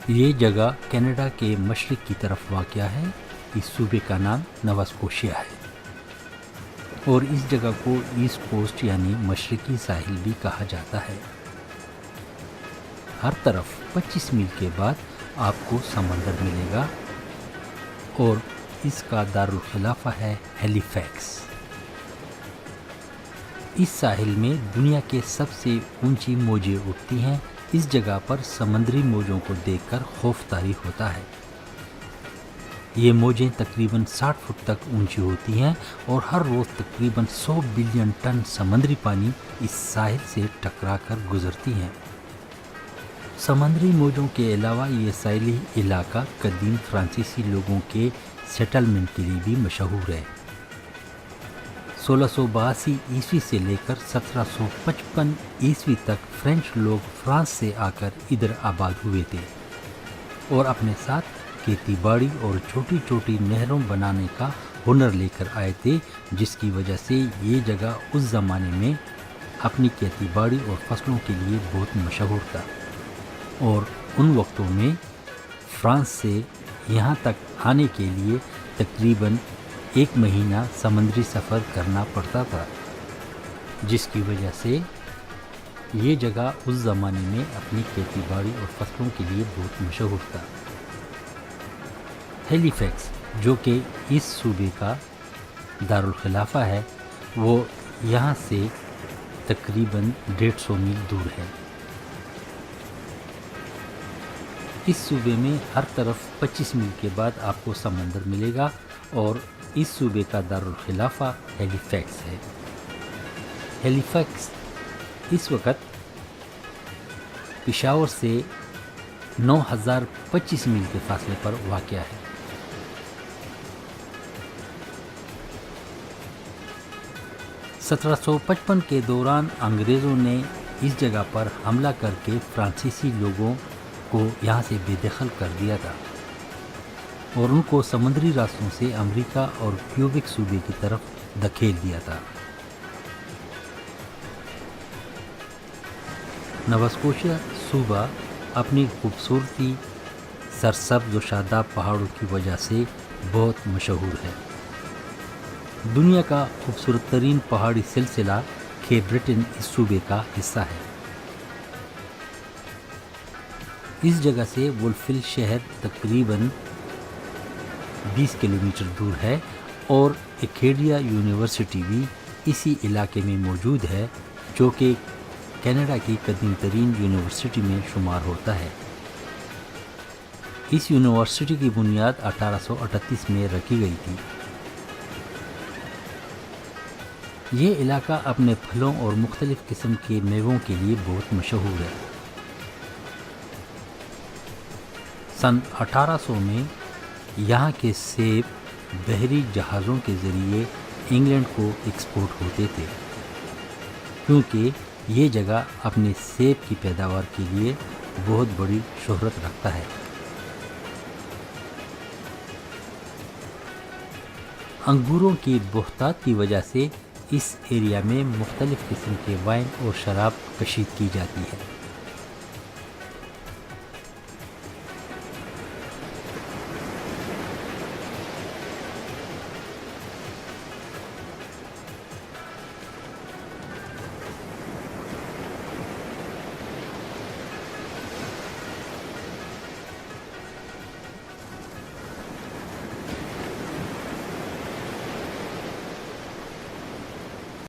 یہ جگہ کینیڈا کے مشرق کی طرف واقع ہے۔ اس صوبے کا نام نوا اسکوشیا ہے اور اس جگہ کو ایسٹ کوسٹ یعنی مشرقی ساحل بھی کہا جاتا ہے۔ ہر طرف 25 میل کے بعد آپ کو سمندر ملے گا اور اس کا دارالخلافہ ہے ہیلی فیکس۔ اس ساحل میں دنیا کے سب سے اونچی موجیں اٹھتی ہیں۔ اس جگہ پر سمندری موجوں کو دیکھ کر خوف طاری ہوتا ہے۔ یہ موجیں تقریباً 60 فٹ تک اونچی ہوتی ہیں اور ہر روز تقریباً 100 بلین ٹن سمندری پانی اس ساحل سے ٹکرا کر گزرتی ہیں۔ سمندری موجوں کے علاوہ یہ ساحلی علاقہ قدیم فرانسیسی لوگوں کے سیٹلمنٹ کے لیے بھی مشہور ہے۔ 1682 عیسوی سے لے کر 1755 عیسوی تک فرینچ لوگ فرانس سے آ کر ادھر آباد ہوئے تھے اور اپنے ساتھ کھیتی باڑی اور چھوٹی چھوٹی نہروں بنانے کا ہنر لے کر آئے تھے، جس کی وجہ سے یہ جگہ اس زمانے میں اپنی کھیتی باڑی اور فصلوں کے لیے بہت مشہور تھا، اور ان وقتوں میں فرانس سے یہاں تک آنے کے لیے تقریباً 1 مہینہ سمندری سفر کرنا پڑتا تھا، جس کی وجہ سے یہ جگہ اس زمانے میں اپنی کھیتی باڑی اور فصلوں کے لیے بہت مشہور تھا۔ ہیلی فیکس جو کہ اس صوبے کا دارالخلافہ ہے، وہ یہاں سے تقریباً 150 میل دور ہے۔ اس صوبے میں ہر طرف 25 میل کے بعد آپ کو سمندر ملے گا اور اس صوبے کا دارالخلافہ ہیلی فیکس ہے۔ ہیلی فیکس اس وقت پشاور سے 9025 میل کے فاصلے پر واقع ہے۔ سترہ سو 55 کے دوران انگریزوں نے اس جگہ پر حملہ کر کے فرانسیسی لوگوں کو یہاں سے بے دخل کر دیا تھا اور ان کو سمندری راستوں سے امریکہ اور کیوبک صوبے کی طرف دھکیل دیا تھا۔ نوا اسکوشیا صوبہ اپنی خوبصورتی، سرسبز و شاداب پہاڑوں کی وجہ سے بہت مشہور ہے۔ دنیا کا خوبصورت ترین پہاڑی سلسلہ کیپ بریٹن اس صوبے کا حصہ ہے۔ اس جگہ سے وولفل شہر تقریباً 20 کلومیٹر دور ہے اور ایکیڈیا یونیورسٹی بھی اسی علاقے میں موجود ہے، جو کہ کینیڈا کی قدیم ترین یونیورسٹی میں شمار ہوتا ہے۔ اس یونیورسٹی کی بنیاد 1838 میں رکھی گئی تھی۔ یہ علاقہ اپنے پھلوں اور مختلف قسم کے میووں کے لیے بہت مشہور ہے۔ سن 1800 میں یہاں کے سیب بحری جہازوں کے ذریعے انگلینڈ کو ایکسپورٹ ہوتے تھے، کیونکہ یہ جگہ اپنے سیب کی پیداوار کے لیے بہت بڑی شہرت رکھتا ہے۔ انگوروں کی بہتات کی وجہ سے اس ایریا میں مختلف قسم کے وائن اور شراب کشید کی جاتی ہے۔